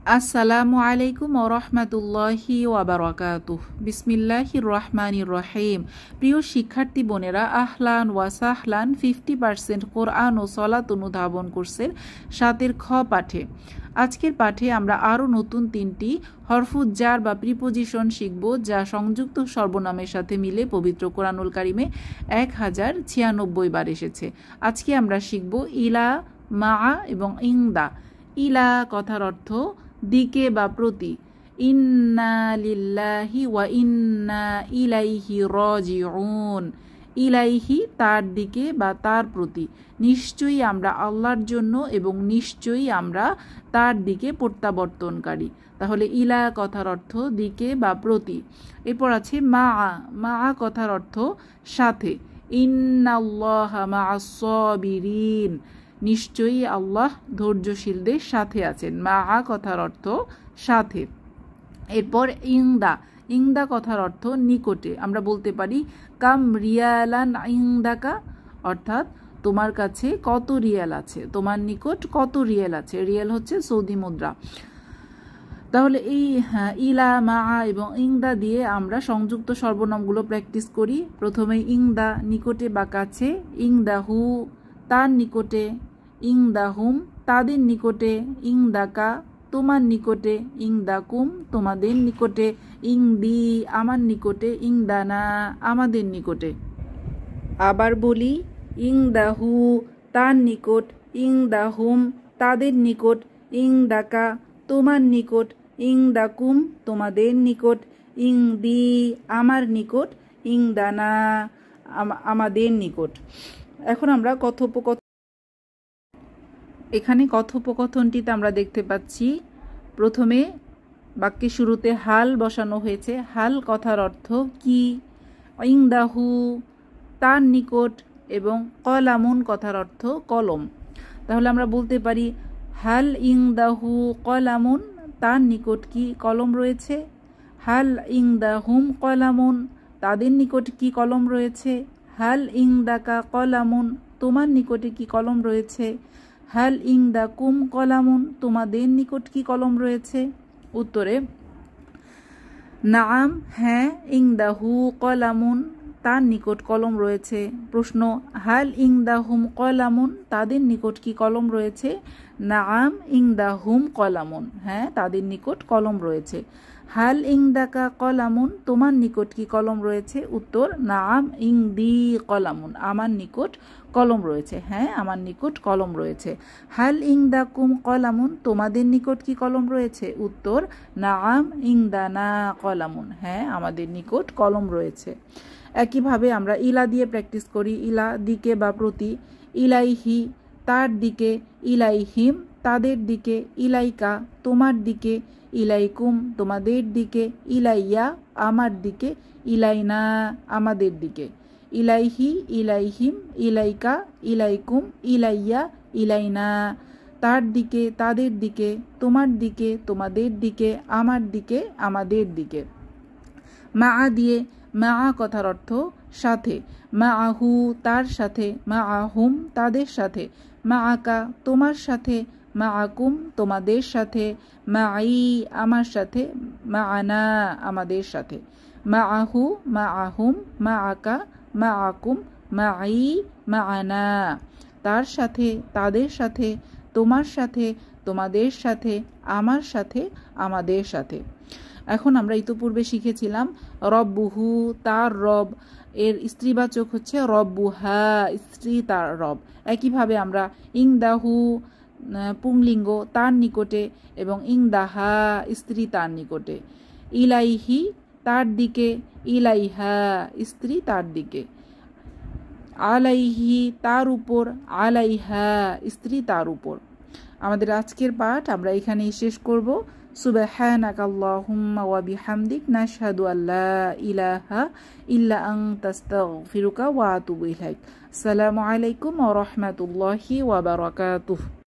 আসসালামু আলাইকুম ওয়া রাহমাতুল্লাহি ওয়া বারাকাতুহ। বিসমিল্লাহির রহমানির রহিম। প্রিয় শিক্ষার্থী বোনেরা, আহলান ওয়া সাহলান। 50% কোরআন ও সলাত অনুধাবন কোর্সের 7 খ পাঠে। আজকের পাঠে আমরা আরও নতুন 3টি হরফুজ জার বা প্রিপোজিশন শিখব, যা সংযুক্ত সর্বনামের সাথে মিলে পবিত্র কোরআনুল কারিমে 1096 বার এসেছে। আজকে আমরা শিখব ইলা, মা এবং ইংদা। ইলা কথার অর্থ দিকে বা প্রতি। ইন্না লিল্লাহি ওয়া ইন্না ইলাইহি রাজিউন। ইলাইহি তার দিকে বা তার প্রতি। নিশ্চয়ই আমরা আল্লাহর জন্য এবং নিশ্চয়ই আমরা তার দিকে প্রত্যাবর্তনকারী। তাহলে ইলা কথার অর্থ দিকে বা প্রতি। এরপর আছে মা। মা কথার অর্থ সাথে। ইন্নাল্লাহা মা'আস সাবিরিন। নিশ্চয়ই আল্লাহ ধৈর্যশীলদের সাথে আছেন। মা কথার অর্থ সাথে। এরপর ইংদা। ইংদা কথার অর্থ নিকটে। আমরা বলতে পারি কাম রিয়ালান ইংদাকা, অর্থাৎ তোমার কাছে কত রিয়াল আছে, তোমার নিকট কত রিয়াল আছে। রিয়াল হচ্ছে সৌদি মুদ্রা। তাহলে এই ইলা, মা এবং ইংদা দিয়ে আমরা সংযুক্ত সর্বনামগুলো প্র্যাকটিস করি। প্রথমে ইংদা নিকটে বা কাছে, ইংদাহু তার নিকটে, ইংদাহুম তাদের নিকটে, ইংদাকা তোমার নিকটে, ইংদাকুম তোমাদের নিকটে, ইংদি আমার নিকটে, ইংদানা আমাদের নিকটে। আবার বলি, ইংদাহু তার নিকট, ইংদাহুম তাদের নিকট, ইংদাকা তোমার নিকট, ইংদাকুম তোমাদের নিকট, ইংদি আমার নিকট, ইংদানা আমাদের নিকট। এখন আমরা এখানে কথোপকথনটিতে আমরা দেখতে পাচ্ছি প্রথমে বাক্যের শুরুতে হাল বসানো হয়েছে। হাল কথার অর্থ কি, ইংদাহু তার নিকট, এবং কলামুন কথার অর্থ কলম। তাহলে আমরা বলতে পারি হাল ইংদাহু কলামুন, তার নিকট কি কলম রয়েছে। হাল ইংদাহুম কলামুন, তাদের নিকট কি কলম রয়েছে। হাল ইংদাকা কলামুন, তোমার নিকটে কি কলম রয়েছে। হাল ইংদাকুম কলামুন, তোমাদের নিকট কি কলম রয়েছে। উত্তরে নাম হ্যাঁ, ইংদাহু কলামুন তার নিকট কলম রয়েছে। প্রশ্ন হাল ইংদাহুম কলামুন, তাদের নিকট কি কলম রয়েছে। নাম ইংদাহুম কলামুন, হ্যাঁ তাদের নিকট কলম রয়েছে। হাল ইংদাকা কলামুন, তোমার নিকট কি কলম রয়েছে। উত্তর নাম ইংদি কলামুন, আমার নিকট কলম রয়েছে, হ্যাঁ আমার নিকট কলম রয়েছে। হাল ইংদাকুম কলামুন, তোমাদের নিকট কি কলম রয়েছে। উত্তর নাম ইংদানা কলামুন, হ্যাঁ আমাদের নিকট কলম রয়েছে। একইভাবে আমরা ইলা দিয়ে প্র্যাকটিস করি। ইলা দিকে বা প্রতি। ইলাইহি তার দিকে, ইলাইহিম তাদের দিকে, ইলাইকা তোমার দিকে, ইলাইকুম তোমাদের দিকে, ইলাইয়া আমার দিকে, ইলাইনা আমাদের দিকে। ইলাইহি ইলাইহিম ইলাইকা ইলাইকুম ইলাইয়া ইলাইনা তার দিকে তাদের দিকে, তোমার দিকে তোমাদের দিকে, আমার দিকে আমাদের দিকে। মা দিয়ে। মা কথার অর্থ সাথে। মা আহু তার সাথে, মা আহুম তাদের সাথে, মা আকা তোমার সাথে, মা আকুম তোমাদের সাথে, মা আই আমার সাথে, মা আনা আমাদের সাথে। মা আহু মা আহুম মা আকা মা আকুম মা আই মা আনা তার সাথে তাদের সাথে, তোমার সাথে তোমাদের সাথে, আমার সাথে আমাদের সাথে। এখন আমরা ইতোপূর্বে শিখেছিলাম রব্বুহু তার রব, এর স্ত্রীবাচক হচ্ছে রব্বুহা স্ত্রী তার রব। একইভাবে আমরা ইংদাহু পুংলিঙ্গ তার নিকটে, এবং ইংদাহা স্ত্রী তার নিকটে। ইলাইহি তার দিকে, ইলাইহা স্ত্রী তার দিকে। আলাইহি তার উপর, আলাইহা স্ত্রী তার উপর। আমাদের আজকের পাঠ আমরা এখানেই শেষ করব। সুবহানাকাল্লাহুম্মা ওয়া বিহামদিক নাশহাদু আল্লা ইলাহা ইল্লা আনতা আস্তাগফিরুকা ওয়া আতুবু ইলাইক। আসসালামু আলাইকুম ওয়া রাহমাতুল্লাহি ওয়া বারাকাতুহু।